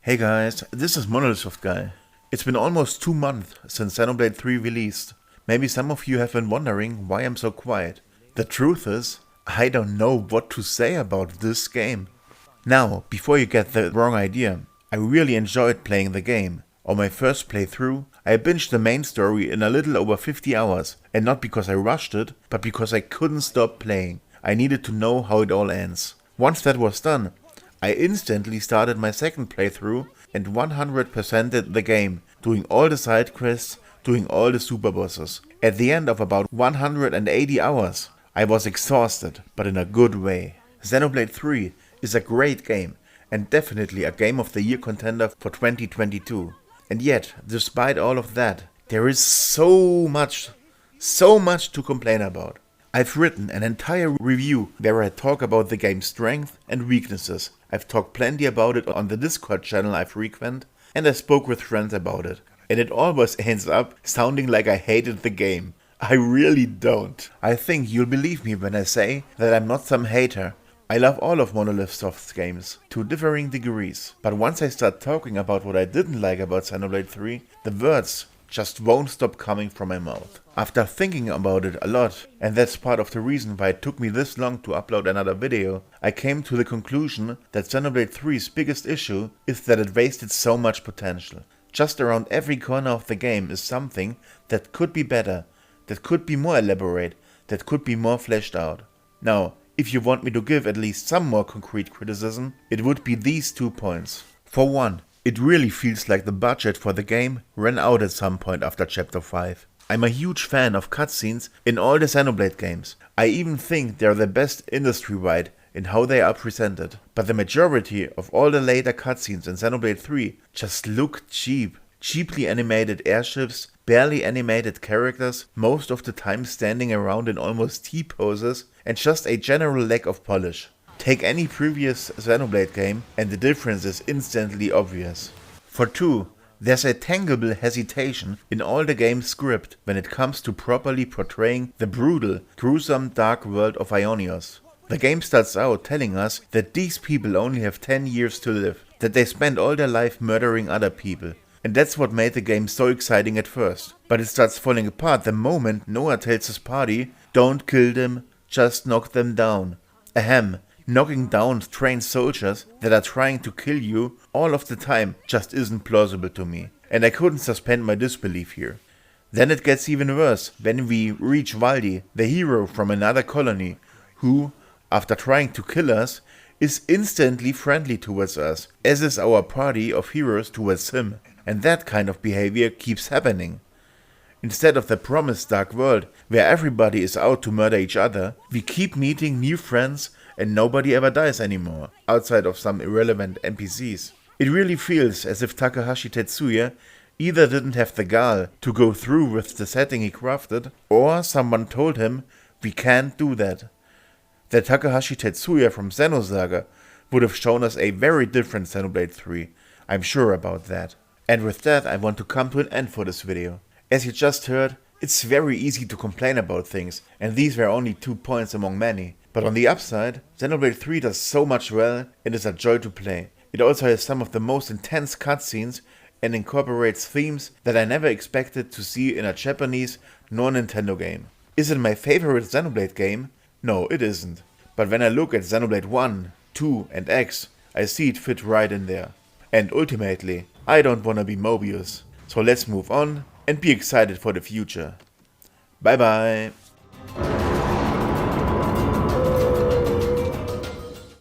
Hey guys, this is Monolith guy. It's been almost 2 months since Xenoblade 3 released. Maybe some of you have been wondering why I'm so quiet. The truth is, I don't know what to say about this game. Now, before you get the wrong idea, I really enjoyed playing the game. On my first playthrough, I binged the main story in a little over 50 hours, and not because I rushed it, but because I couldn't stop playing. I needed to know how it all ends. Once that was done, I instantly started my second playthrough and 100%ed the game, doing all the side quests, doing all the super bosses. At the end of about 180 hours, I was exhausted, but in a good way. Xenoblade 3 is a great game, and definitely a Game of the Year contender for 2022. And yet, despite all of that, there is so much to complain about. I've written an entire review where I talk about the game's strengths and weaknesses. I've talked plenty about it on the Discord channel I frequent, and I spoke with friends about it. And it always ends up sounding like I hated the game. I really don't. I think you'll believe me when I say that I'm not some hater. I love all of Monolith Soft's games, to differing degrees. But once I start talking about what I didn't like about Xenoblade 3, the words just won't stop coming from my mouth. After thinking about it a lot, and that's part of the reason why it took me this long to upload another video, I came to the conclusion that Xenoblade 3's biggest issue is that it wasted so much potential. Just around every corner of the game is something that could be better, that could be more elaborate, that could be more fleshed out. Now, if you want me to give at least some more concrete criticism, it would be these 2 points. For one, it really feels like the budget for the game ran out at some point after Chapter 5. I'm a huge fan of cutscenes in all the Xenoblade games. I even think they're the best industry-wide in how they are presented. But the majority of all the later cutscenes in Xenoblade 3 just look cheap. Cheaply animated airships, barely animated characters, most of the time standing around in almost T-poses, and just a general lack of polish. Take any previous Xenoblade game and the difference is instantly obvious. For 2, there's a tangible hesitation in all the game's script when it comes to properly portraying the brutal, gruesome dark world of Ionios. The game starts out telling us that these people only have 10 years to live, that they spend all their life murdering other people. And that's what made the game so exciting at first. But it starts falling apart the moment Noah tells his party, don't kill them, just knock them down. Ahem. Knocking down trained soldiers that are trying to kill you all of the time just isn't plausible to me. And I couldn't suspend my disbelief here. Then it gets even worse when we reach Valdi, the hero from another colony, who, after trying to kill us, is instantly friendly towards us, as is our party of heroes towards him. And that kind of behavior keeps happening. Instead of the promised dark world, where everybody is out to murder each other, we keep meeting new friends and nobody ever dies anymore, outside of some irrelevant NPCs. It really feels as if Takahashi Tetsuya either didn't have the gall to go through with the setting he crafted, or someone told him, we can't do that. That Takahashi Tetsuya from Xenosaga would have shown us a very different Xenoblade 3, I'm sure about that. And with that I want to come to an end for this video. As you just heard, it's very easy to complain about things, and these were only 2 points among many. But on the upside, Xenoblade 3 does so much well and is a joy to play. It also has some of the most intense cutscenes and incorporates themes that I never expected to see in a Japanese non-Nintendo game. Is it my favorite Xenoblade game? No, it isn't. But when I look at Xenoblade 1, 2 and X, I see it fit right in there. And ultimately, I don't wanna be Mobius. So let's move on and be excited for the future. Bye bye.